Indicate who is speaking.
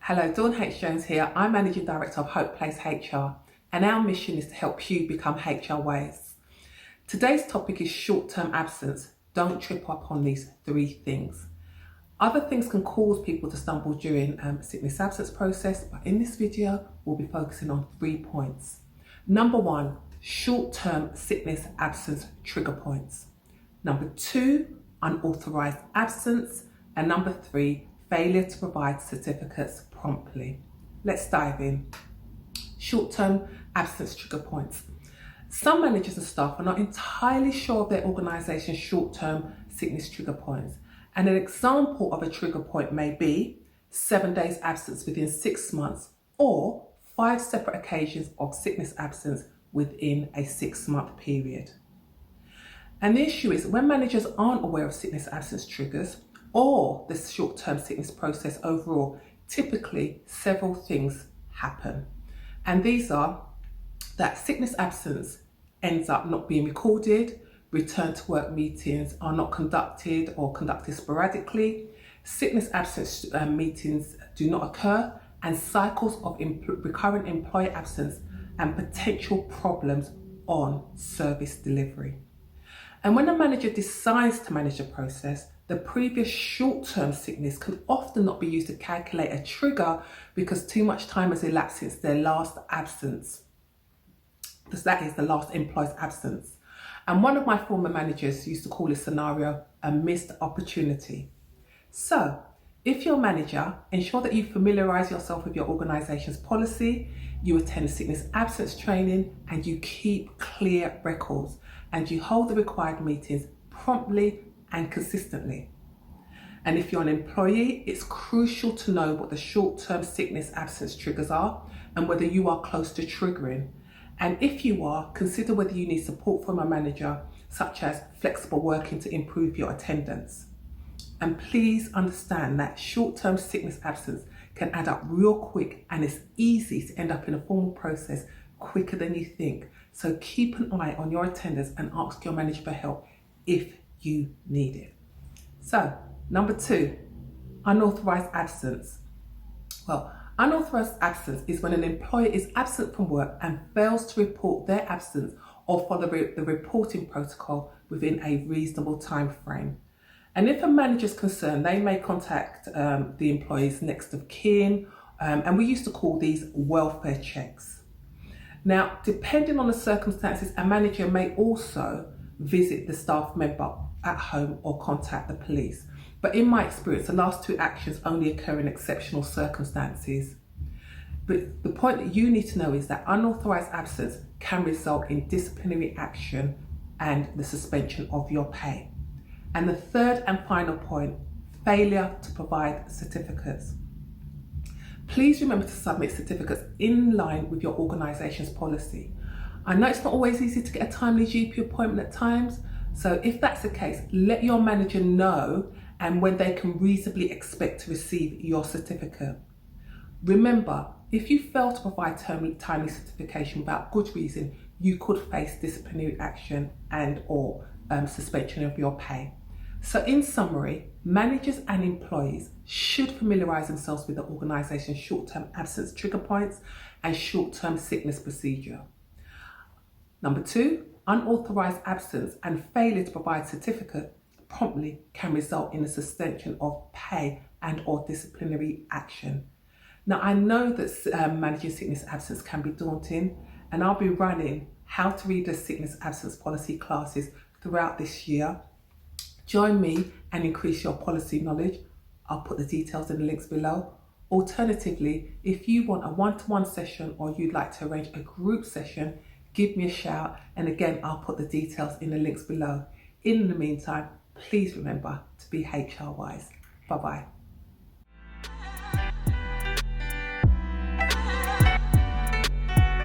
Speaker 1: Hello, Dawn H. Jones here. I'm Managing Director of Hope Place HR, and our mission is to help you become HR wise. Today's topic is short-term absence. Don't trip up on these 3 things. Other things can cause people to stumble during sickness absence process, but in this video, we'll be focusing on 3 points. Number 1, short-term sickness absence trigger points. Number 2, unauthorized absence. And number 3, failure to provide certificates promptly. Let's dive in. Short-term absence trigger points. Some managers and staff are not entirely sure of their organisation's short-term sickness trigger points. And an example of a trigger point may be 7 days absence within 6 months or 5 separate occasions of sickness absence within a 6-month period. And the issue is when managers aren't aware of sickness absence triggers or the short-term sickness process overall, typically several things happen. And these are that sickness absence ends up not being recorded, return to work meetings are not conducted or conducted sporadically, sickness absence meetings do not occur, and cycles of recurrent employee absence and potential problems on service delivery. And when a manager decides to manage a process, the previous short-term sickness can often not be used to calculate a trigger because too much time has elapsed since their last absence. That is the last employee's absence. And one of my former managers used to call this scenario a missed opportunity. So, if you're a manager, ensure that you familiarise yourself with your organisation's policy, you attend sickness absence training, and you keep clear records, and you hold the required meetings promptly and consistently. And if you're an employee, it's crucial to know what the short-term sickness absence triggers are and whether you are close to triggering. And if you are, consider whether you need support from a manager, such as flexible working to improve your attendance. And please understand that short-term sickness absence can add up real quick, and it's easy to end up in a formal process quicker than you think. So keep an eye on your attendance and ask your manager for help if you need it. So, number 2, unauthorized absence. Well, unauthorized absence is when an employee is absent from work and fails to report their absence or follow the reporting protocol within a reasonable time frame. And if a manager is concerned, they may contact the employee's next of kin, and we used to call these welfare checks. Now, depending on the circumstances, a manager may also visit the staff member at home or contact the police. But in my experience, the last 2 actions only occur in exceptional circumstances. But the point that you need to know is that unauthorized absence can result in disciplinary action and the suspension of your pay. And the third and final point, failure to provide certificates. Please remember to submit certificates in line with your organisation's policy. I know it's not always easy to get a timely GP appointment at times, so if that's the case, let your manager know and when they can reasonably expect to receive your certificate. Remember, if you fail to provide timely certification without good reason, you could face disciplinary action and or suspension of your pay. So in summary, managers and employees should familiarise themselves with the organisation's short-term absence trigger points and short-term sickness procedure. Number 2, unauthorised absence and failure to provide certificate promptly can result in a suspension of pay and or disciplinary action. Now, I know that managing sickness absence can be daunting, and I'll be running how to read the sickness absence policy classes throughout this year. Join me and increase your policy knowledge. I'll put the details in the links below. Alternatively, if you want a one-to-one session or you'd like to arrange a group session, give me a shout, and again, I'll put the details in the links below. In the meantime, please remember to be HR wise. Bye-bye.